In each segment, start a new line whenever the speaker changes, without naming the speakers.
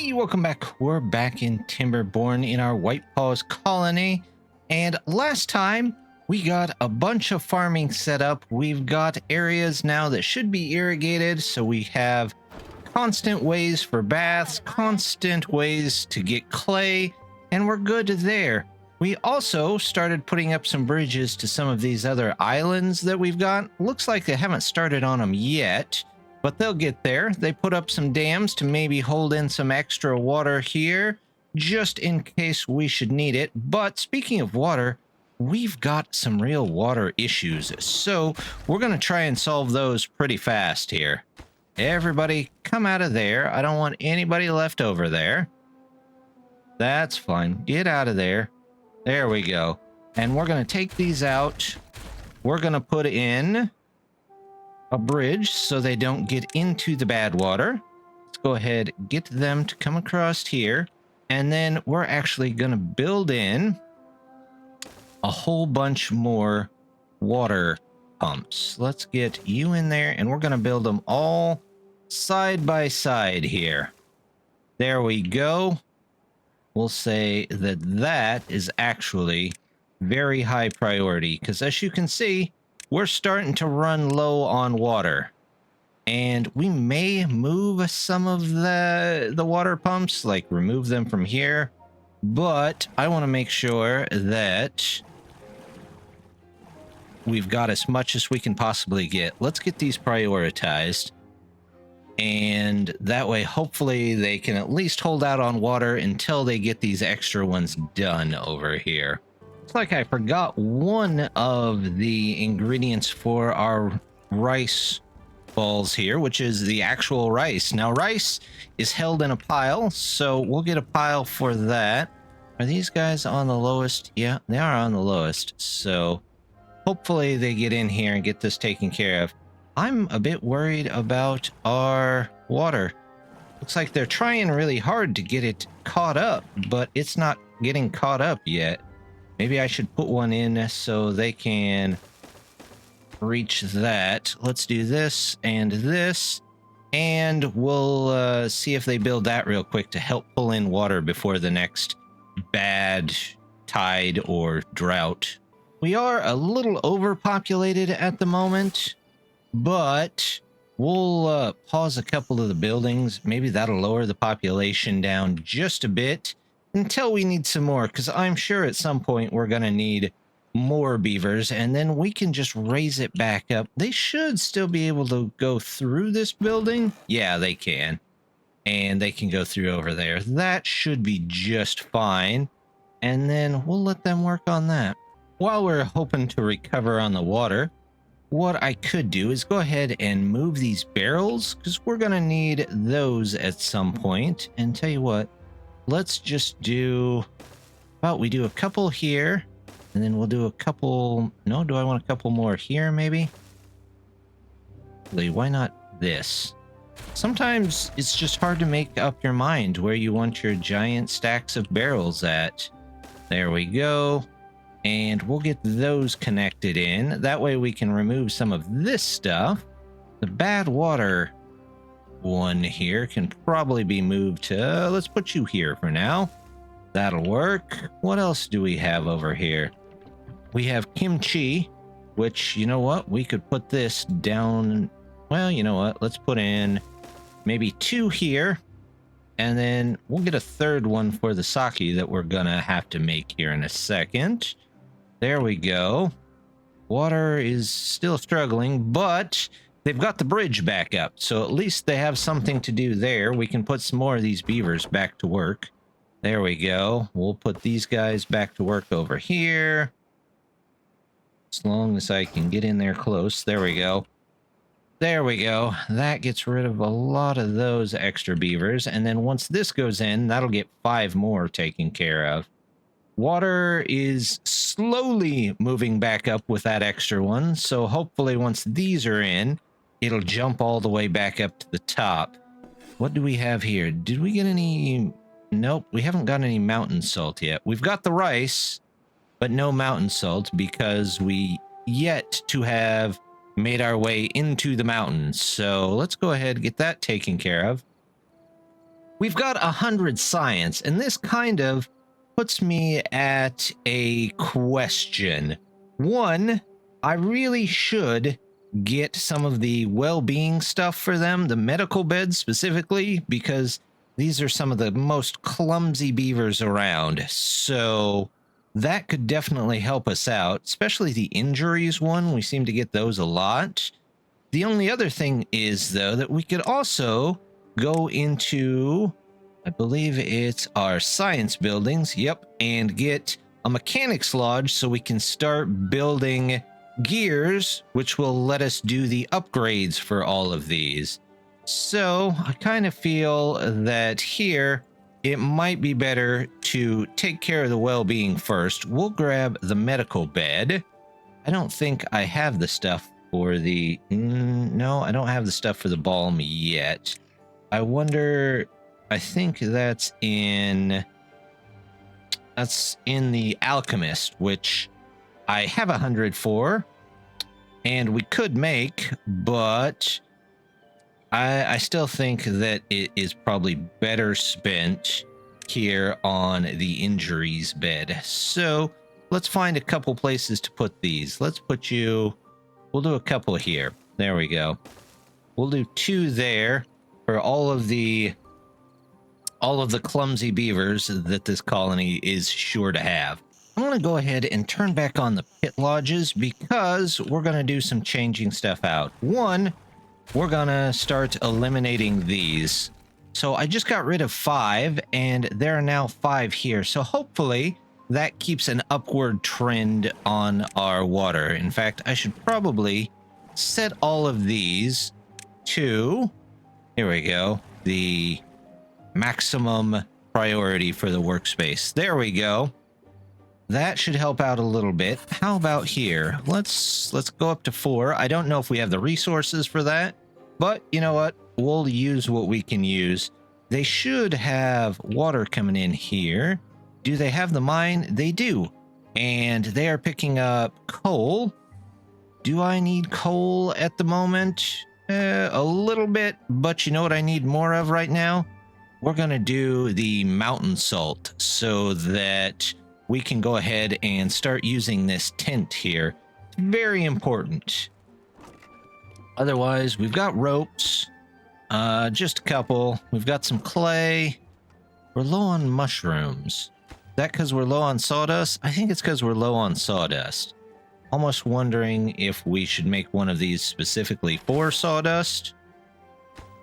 Hey, welcome back. We're back in Timberborn in our Whitepaws colony. And last time we got a bunch of farming set up. We've got areas now that should be irrigated. So we have constant ways for baths, constant ways to get clay, and we're good there. We also started putting up some bridges to some of these other islands that we've got. Looks like they haven't started on them yet, but they'll get there. They put up some dams to maybe hold in some extra water here, just in case we should need it. But speaking of water, we've got some real water issues, so we're going to try and solve those pretty fast here. Everybody come out of there. I don't want anybody left over there. That's fine. Get out of there. There we go. And we're going to take these out. We're going to put in a bridge so they don't get into the bad water. Let's go ahead, get them to come across here. And then we're actually going to build in a whole bunch more water pumps. Let's get you in there, and we're going to build them all side by side here. There we go. We'll say that that is actually very high priority, because as you can see, we're starting to run low on water. And we may move some of the water pumps, like remove them from here. But I want to make sure that we've got as much as we can possibly get. Let's get these prioritized. And that way, hopefully, they can at least hold out on water until they get these extra ones done over here. It's like I forgot one of the ingredients for our rice balls here, which is the actual rice. Now, rice is held in a pile, so we'll get a pile for that. Are these guys on the lowest? Yeah, they are on the lowest. So hopefully they get in here and get this taken care of. I'm a bit worried about our water. Looks like they're trying really hard to get it caught up, but it's not getting caught up yet. Maybe I should put one in so they can reach that. Let's do this, and we'll see if they build that real quick to help pull in water before the next bad tide or drought. We are a little overpopulated at the moment, but we'll pause a couple of the buildings. Maybe that'll lower the population down just a bit until we need some more, because I'm sure at some point we're going to need more beavers, and then we can just raise it back up. They should still be able to go through this building. Yeah, they can. And they can go through over there. That should be just fine. And then we'll let them work on that. While we're hoping to recover on the water, what I could do is go ahead and move these barrels, because we're going to need those at some point. And tell you what, let's just do, well, we do a couple here, and then we'll do a couple, no, do I want a couple more here maybe? Why not this? Sometimes it's just hard to make up your mind where you want your giant stacks of barrels at. There we go. And we'll get those connected in. That way we can remove some of this stuff. The bad water one here can probably be moved to, let's put you here for now. That'll work. What else do we have over here? We have kimchi, which, you know what? We could put this down. Well, you know what? Let's put in maybe 2 here. And then we'll get a third one for the sake that we're gonna have to make here in a second. There we go. Water is still struggling, but they've got the bridge back up, so at least they have something to do there. We can put some more of these beavers back to work. There we go. We'll put these guys back to work over here. As long as I can get in there close. There we go. There we go. That gets rid of a lot of those extra beavers. And then once this goes in, that'll get 5 more taken care of. Water is slowly moving back up with that extra one. So hopefully once these are in, it'll jump all the way back up to the top. What do we have here? Did we get any? Nope, we haven't got any mountain salt yet. We've got the rice, but no mountain salt because we yet to have made our way into the mountains. So let's go ahead and get that taken care of. we've got 100 science, and this kind of puts me at a question. One, I really should get some of the well-being stuff for them, the medical beds specifically, because these are some of the most clumsy beavers around. So that could definitely help us out, especially the injuries one. We seem to get those a lot. The only other thing is, though, that we could also go into, I believe it's our science buildings, yep, and get a mechanics lodge so we can start building gears, which will let us do the upgrades for all of these. So I kind of feel that here it might be better to take care of the well-being first. We'll grab the medical bed. I don't think I have the stuff for the... no, I don't have the stuff for the balm yet. I wonder... I think that's in the alchemist, which I have 100 for, and we could make, but I still think that it is probably better spent here on the injuries bed. So let's find a couple places to put these. Let's put you, we'll do a couple here. There we go. We'll do 2 there for all of the clumsy beavers that this colony is sure to have. I'm going to go ahead and turn back on the pit lodges because we're going to do some changing stuff out. One, we're going to start eliminating these. So I just got rid of 5 and there are now 5 here. So hopefully that keeps an upward trend on our water. In fact, I should probably set all of these to, here we go, the maximum priority for the workspace. There we go. That should help out a little bit. How about here? Let's go up to 4. I don't know if we have the resources for that, but you know what? We'll use what we can use. They should have water coming in here. Do they have the mine? They do. And they are picking up coal. Do I need coal at the moment? A little bit, but you know what I need more of right now? We're going to do the mountain salt so that we can go ahead and start using this tent here. Very important. Otherwise, we've got ropes, just a couple. We've got some clay. We're low on mushrooms. Is that because we're low on sawdust? I think it's because we're low on sawdust. Almost wondering if we should make one of these specifically for sawdust.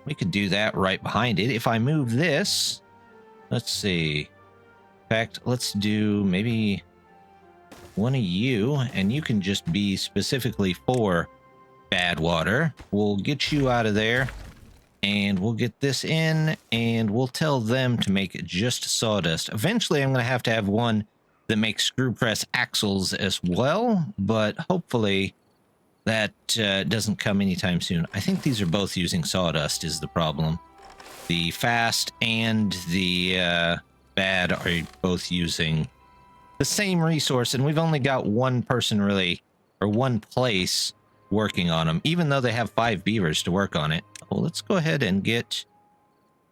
We could do that right behind it. If I move this, let's see. In fact, let's do maybe one of you, and you can just be specifically for bad water. We'll get you out of there, and we'll get this in, and we'll tell them to make just sawdust. Eventually, I'm going to have one that makes screw press axles as well, but hopefully that doesn't come anytime soon. I think these are both using sawdust is the problem. The fast and the bad are both using the same resource, and we've only got one person really, or one place working on them, even though they have 5 beavers to work on it. Well, let's go ahead and get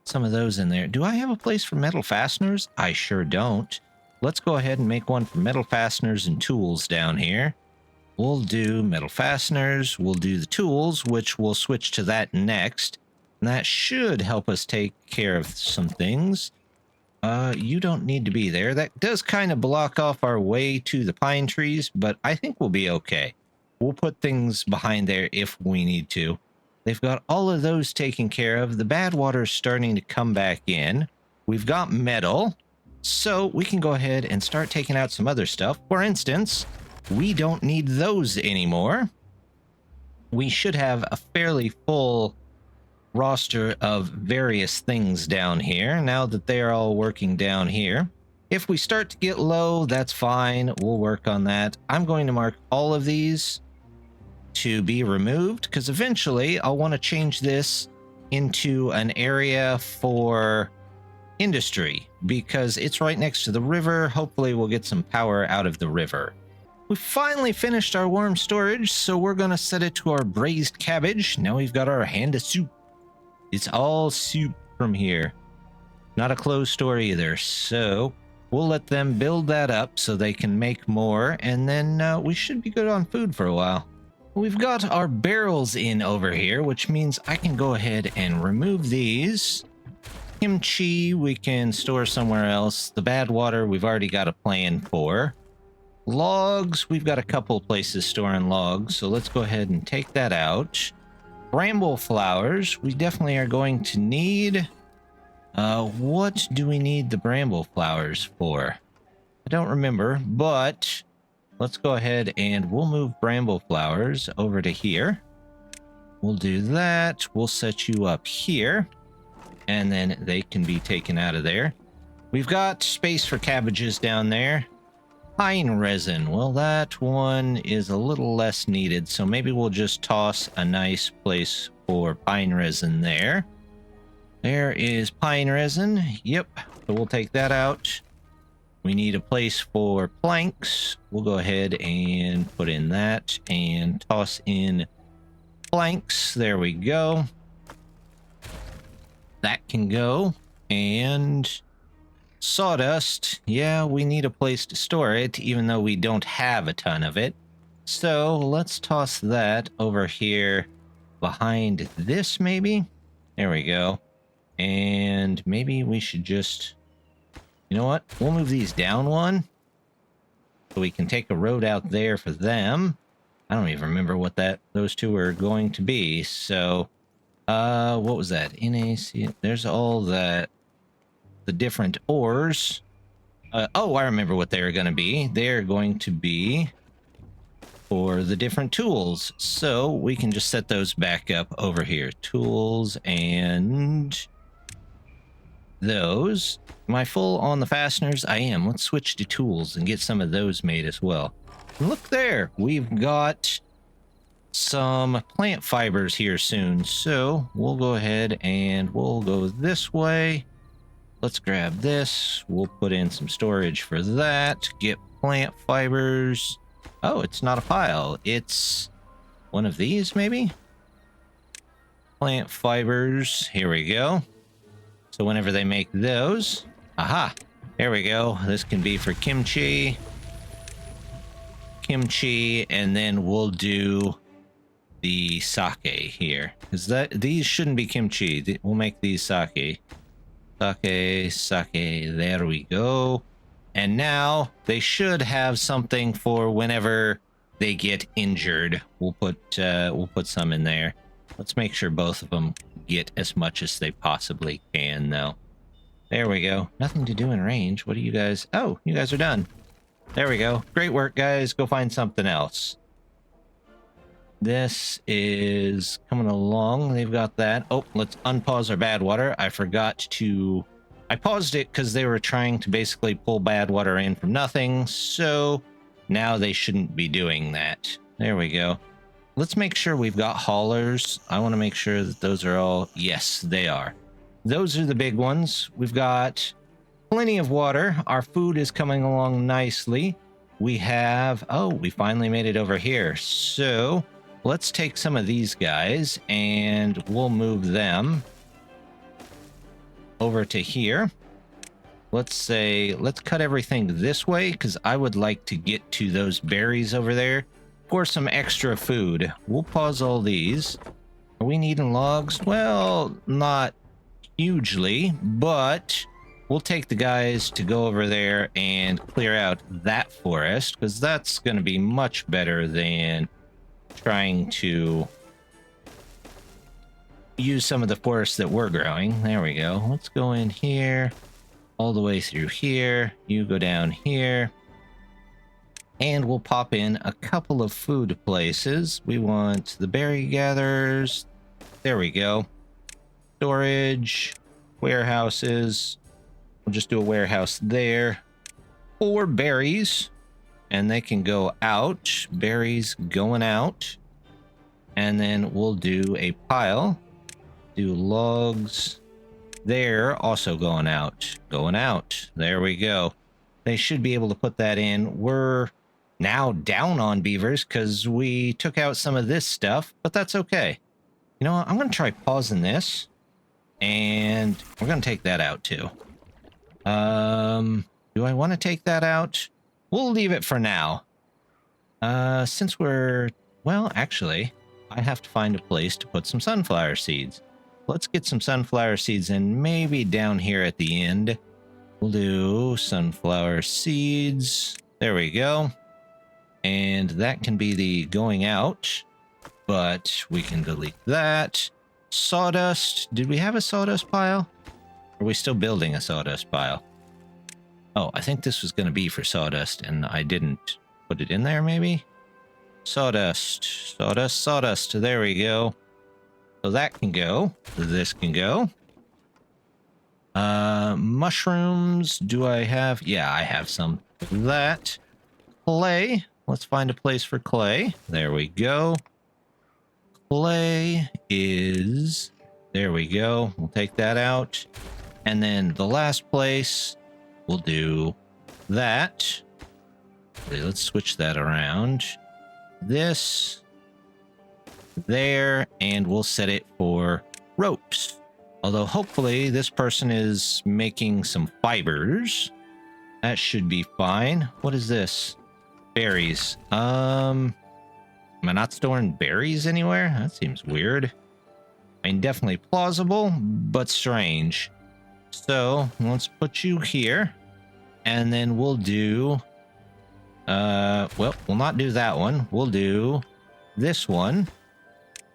some of those in there. Do I have a place for metal fasteners? I sure don't. Let's go ahead and make one for metal fasteners and tools down here. We'll do metal fasteners. We'll do the tools, which we'll switch to that next. And that should help us take care of some things. You don't need to be there. That does kind of block off our way to the pine trees, but I think we'll be okay. We'll put things behind there if we need to. They've got all of those taken care of. The bad water is starting to come back in. We've got metal, so we can go ahead and start taking out some other stuff. For instance, we don't need those anymore. We should have a fairly full roster of various things down here now that they are all working down here. If we start to get low, that's fine. We'll work on that. I'm going to mark all of these to be removed because eventually I'll want to change this into an area for industry because it's right next to the river. Hopefully we'll get some power out of the river. We finally finished our warm storage, so we're going to set it to our braised cabbage. Now we've got our hand of soup. It's all soup from here. Not a closed store either. So we'll let them build that up so they can make more, and then we should be good on food for a while. We've got our barrels in over here, which means I can go ahead and remove these. Kimchi we can store somewhere else. The bad water we've already got a plan for. Logs, we've got a couple places storing logs, so let's go ahead and take that out. Bramble flowers, we definitely are going to need. What do we need the bramble flowers for? I don't remember, but let's go ahead and we'll move bramble flowers over to here. We'll do that. We'll set you up here, and then they can be taken out of there. We've got space for cabbages down there. Pine resin. Well, that one is a little less needed, so maybe we'll just toss a nice place for pine resin there. There is pine resin. Yep, so we'll take that out. We need a place for planks. We'll go ahead and put in that and toss in planks. There we go. That can go. And sawdust. Yeah, we need a place to store it, even though we don't have a ton of it. So let's toss that over here behind this, maybe. There we go. And maybe we should just, you know what? We'll move these down one so we can take a road out there for them. I don't even remember what those two are going to be. So, what was that? NAC. There's all the different ores. Oh, I remember what they're going to be. They're going to be for the different tools. So we can just set those back up over here. Tools and those. Am I full on the fasteners? I am. Let's switch to tools and get some of those made as well. Look there. We've got some plant fibers here soon. So we'll go ahead and we'll go this way. Let's grab this. We'll put in some storage for that. Get plant fibers. Oh, it's not a pile. It's one of these, maybe? Plant fibers. Here we go. So whenever they make those, aha, there we go. This can be for kimchi. Kimchi, and then we'll do the sake here. Because these shouldn't be kimchi. We'll make these sake. Sake, there we go. And now they should have something for whenever they get injured. We'll put some in there. Let's make sure both of them get as much as they possibly can, though. There we go. Nothing to do in range. What are you guys? Oh, you guys are done. There we go. Great work, guys. Go find something else. This is coming along. They've got that. Oh, let's unpause our bad water. I paused it because they were trying to basically pull bad water in from nothing. So now they shouldn't be doing that. There we go. Let's make sure we've got haulers. I want to make sure that those are all... Yes, they are. Those are the big ones. We've got plenty of water. Our food is coming along nicely. We have... Oh, we finally made it over here. So let's take some of these guys and we'll move them over to here. Let's cut everything this way because I would like to get to those berries over there for some extra food. We'll pause all these. Are we needing logs? Well, not hugely, but we'll take the guys to go over there and clear out that forest because that's going to be much better than trying to use some of the forests that we're growing. There we go. Let's go in here all the way through here. You go down here. And we'll pop in a couple of food places. We want the berry gatherers. There we go. Storage. Warehouses. We'll just do a warehouse there. 4 berries. And they can go out. Berries going out. And then we'll do a pile. Do logs. They're also going out. Going out. There we go. They should be able to put that in. We're now down on beavers because we took out some of this stuff, but that's okay. You know what? I'm going to try pausing this, and we're going to take that out too. Do I want to take that out? We'll leave it for now. Since we're... Well, actually, I have to find a place to put some sunflower seeds. Let's get some sunflower seeds in, maybe down here at the end. We'll do sunflower seeds. There we go. And that can be the going out, but we can delete that. Sawdust. Did we have a sawdust pile? Are we still building a sawdust pile? Oh, I think this was going to be for sawdust, and I didn't put it in there, maybe? Sawdust. Sawdust, sawdust. There we go. So that can go. This can go. Mushrooms. Do I have? Yeah, I have some of that. Clay. Let's find a place for clay. There we go. Clay is... There we go. We'll take that out. And then the last place, we'll do that. Okay, let's switch that around. This, there, and we'll set it for ropes. Although hopefully this person is making some fibers. That should be fine. What is this? Berries. Am I not storing berries anywhere? That seems weird. I mean, definitely plausible, but strange. So let's put you here, and then we'll do, well, we'll not do that one. We'll do this one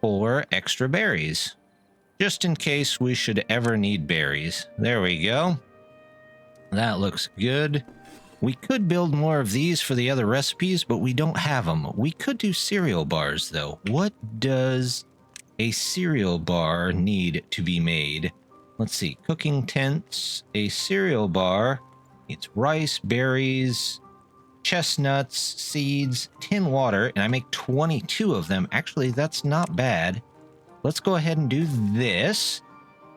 for extra berries, just in case we should ever need berries. There we go. That looks good. We could build more of these for the other recipes, but we don't have them. We could do cereal bars, though. What does a cereal bar need to be made? Let's see. Cooking tents. A cereal bar needs rice, berries, chestnuts, seeds, tin water, and I make 22 of them. Actually, that's not bad. Let's go ahead and do this.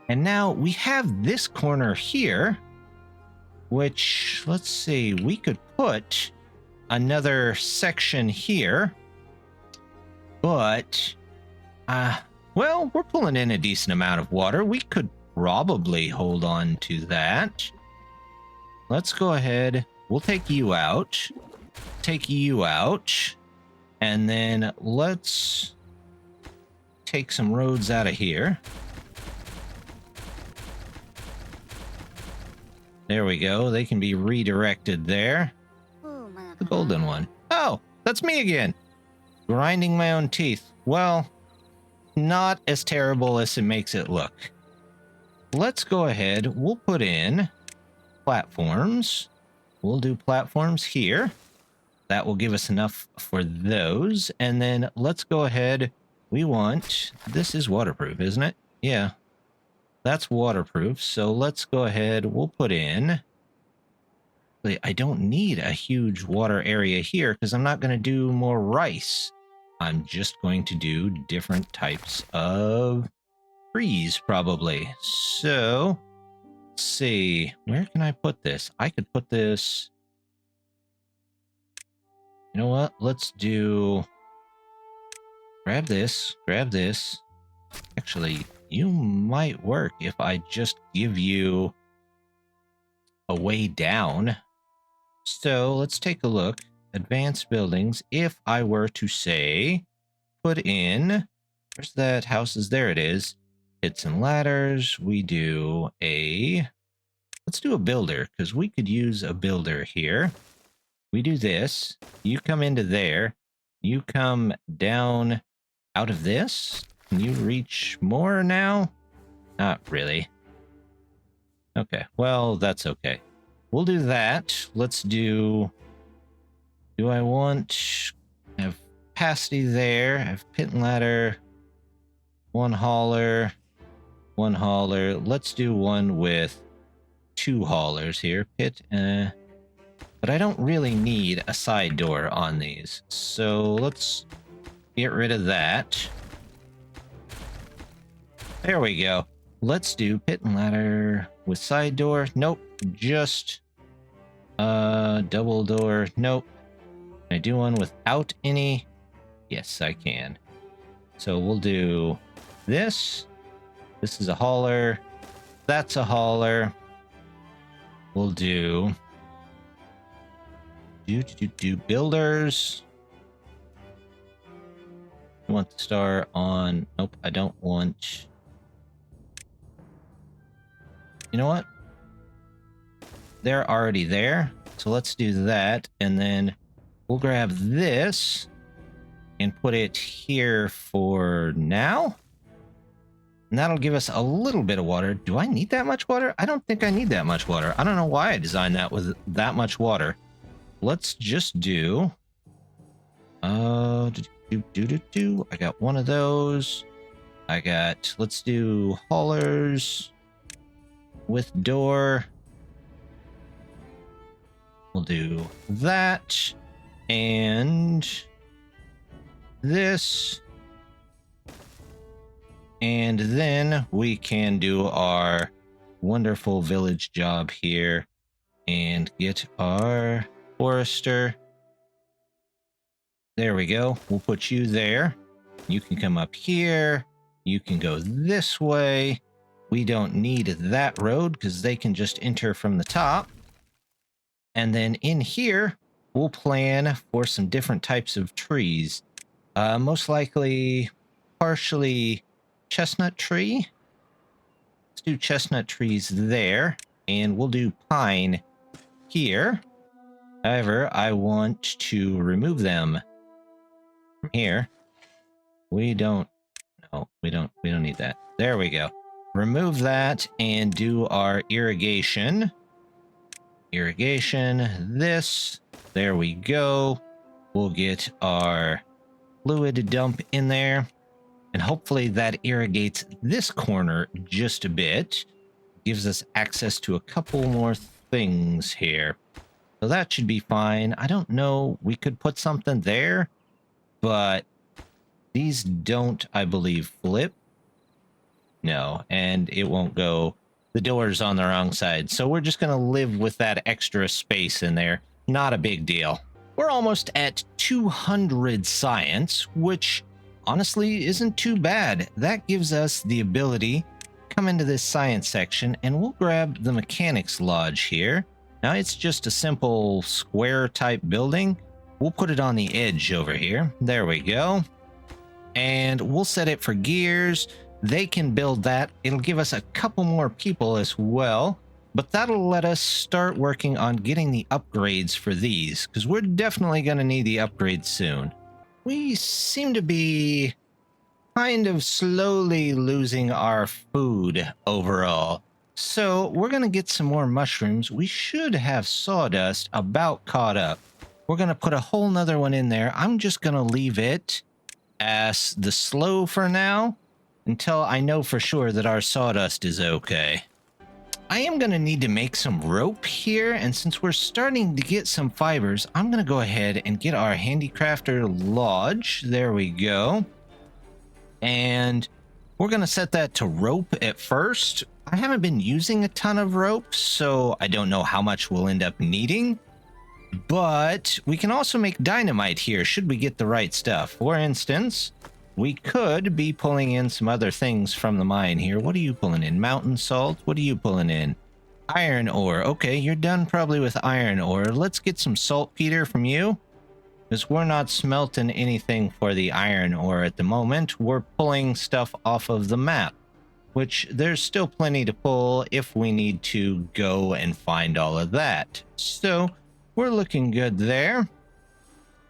And now we have this corner here, which, let's see, we could put another section here, but, well, we're pulling in a decent amount of water. We could probably hold on to that. Let's go ahead. We'll take you out. Take you out. And then let's take some roads out of here. There we go. They can be redirected there. The golden one. Oh, that's me again. Grinding my own teeth. Well, not as terrible as it makes it look. Let's go ahead. We'll put in platforms. We'll do platforms here. That will give us enough for those. And then let's go ahead. We want... This is waterproof, isn't it? Yeah. That's waterproof. So let's go ahead. We'll put in... I don't need a huge water area here because I'm not going to do more rice. I'm just going to do different types of trees, probably. So, let's see. Where can I put this? I could put this... You know what? Let's do... Grab this. Grab this. Actually, you might work if I just give you a way down. So, let's take a look. Advanced buildings. If I were to say, put in... Where's that houses? There it is. Hits and ladders. We do a... Let's do a builder, because we could use a builder here. We do this. You come into there. You come down out of this. Can you reach more now? Not really. Okay, well, that's okay. We'll do that. Let's do... Do I want... I have capacity there. I have pit and ladder. One hauler. One hauler. Let's do one with 2 haulers here. Pit, but I don't really need a side door on these. So let's get rid of that. There we go. Let's do pit and ladder with side door. Nope. Just double door. Nope. Can I do one without any? Yes, I can. So we'll do this. This is a hauler. That's a hauler. we'll do builders. I want the star on. Nope, I don't want. You know what? They're already there. So let's do that. And then we'll grab this and put it here for now. And that'll give us a little bit of water. Do I need that much water? I don't think I need that much water. I don't know why I designed that with that much water. Let's just do... I got one of those. I got... Let's do haulers with door. We'll do that. And this. And then we can do our wonderful village job here and get our forester. There we go. We'll put you there. You can come up here. You can go this way. We don't need that road because they can just enter from the top. And then in here, we'll plan for some different types of trees. Most likely, partially chestnut tree. Let's do chestnut trees there. And we'll do pine here. However, I want to remove them from here. We don't need that. There we go. Remove that and do our irrigation. Irrigation, this. There we go. We'll get our fluid dump in there. And hopefully that irrigates this corner just a bit. Gives us access to a couple more things here. So that should be fine. I don't know. We could put something there. But these don't, I believe, flip. No, and it won't go. The door's on the wrong side. So we're just going to live with that extra space in there. Not a big deal. We're almost at 200 science, which honestly isn't too bad. That gives us the ability to come into this science section, and we'll grab the mechanics lodge here. Now it's just a simple square type building. We'll put it on the edge over here. There we go. And we'll set it for gears. They can build that. It'll give us a couple more people as well. But that'll let us start working on getting the upgrades for these, because we're definitely going to need the upgrades soon. We seem to be kind of slowly losing our food overall. So we're going to get some more mushrooms. We should have sawdust about caught up. We're going to put a whole nother one in there. I'm just going to leave it as the slow for now until I know for sure that our sawdust is okay. I am going to need to make some rope here, and since we're starting to get some fibers, I'm going to go ahead and get our handicrafter lodge. There we go. And we're going to set that to rope at first. I haven't been using a ton of rope, so I don't know how much we'll end up needing. But we can also make dynamite here should we get the right stuff. For instance, we could be pulling in some other things from the mine here. What are you pulling in? Mountain salt? What are you pulling in? Iron ore. Okay, you're done probably with iron ore. Let's get some saltpeter from you, because we're not smelting anything for the iron ore at the moment. We're pulling stuff off of the map, which there's still plenty to pull if we need to go and find all of that. So we're looking good there.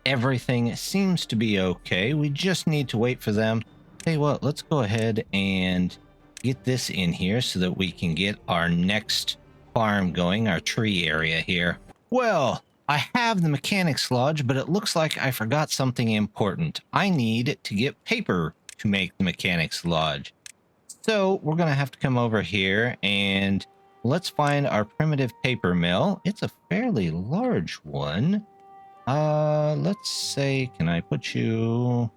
Everything seems to be okay. We just need to wait for them. Tell you what, let's go ahead and get this in here so that we can get our next farm going, our tree area here. Well, I have the mechanics lodge, but it looks like I forgot something important. I need to get paper to make the mechanics lodge. So we're going to have to come over here and let's find our primitive paper mill. It's a fairly large one. Let's say, can I put you...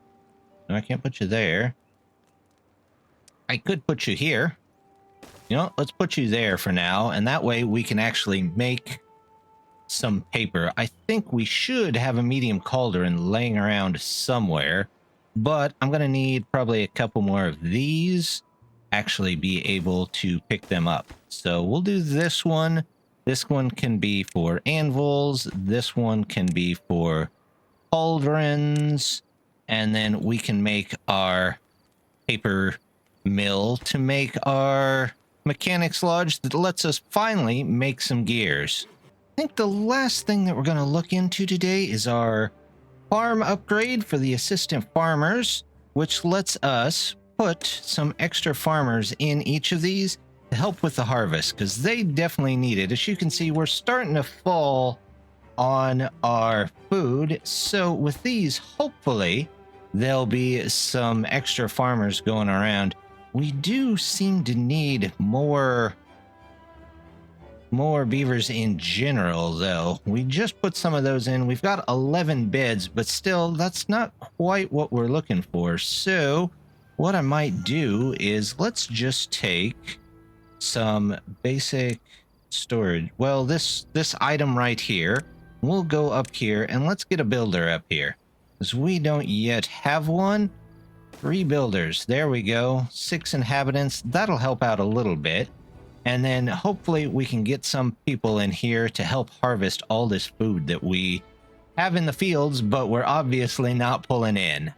No, I can't put you there. I could put you here. You know, let's put you there for now, and that way we can actually make some paper. I think we should have a medium cauldron laying around somewhere, but I'm going to need probably a couple more of these, actually be able to pick them up. So we'll do this one. This one can be for anvils. This one can be for cauldrons. And then we can make our paper mill to make our mechanics lodge that lets us finally make some gears. I think the last thing that we're going to look into today is our farm upgrade for the assistant farmers, which lets us put some extra farmers in each of these to help with the harvest, because they definitely need it. As you can see, we're starting to fall on our food. So with these, hopefully, there'll be some extra farmers going around. We do seem to need more beavers in general, though. We just put some of those in. We've got 11 beds, but still, that's not quite what we're looking for. So what I might do is let's just take some basic storage. Well, this item right here, we'll go up here and let's get a builder up here, because we don't yet have one. 3 builders. There we go. 6 inhabitants. That'll help out a little bit. And then hopefully we can get some people in here to help harvest all this food that we have in the fields, but we're obviously not pulling in.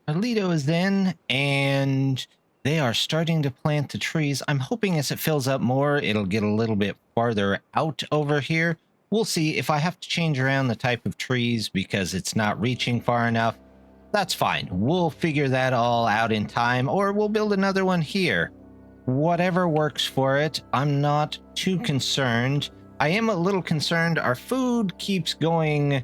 Alito is in, and they are starting to plant the trees. I'm hoping as it fills up more, it'll get a little bit farther out over here. We'll see. If I have to change around the type of trees because it's not reaching far enough, that's fine. We'll figure that all out in time, or we'll build another one here. Whatever works for it. I'm not too concerned. I am a little concerned. Our food keeps going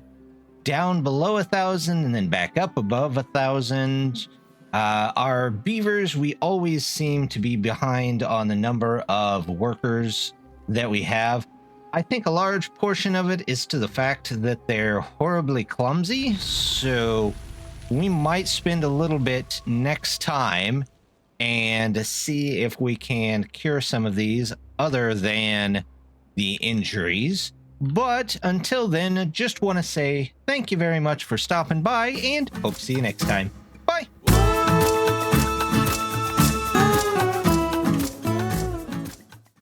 down below 1,000 and then back up above 1,000. Our beavers, we always seem to be behind on the number of workers that we have. I think a large portion of it is to the fact that they're horribly clumsy, so we might spend a little bit next time and see if we can cure some of these other than the injuries. But until then, just want to say thank you very much for stopping by, and hope to see you next time.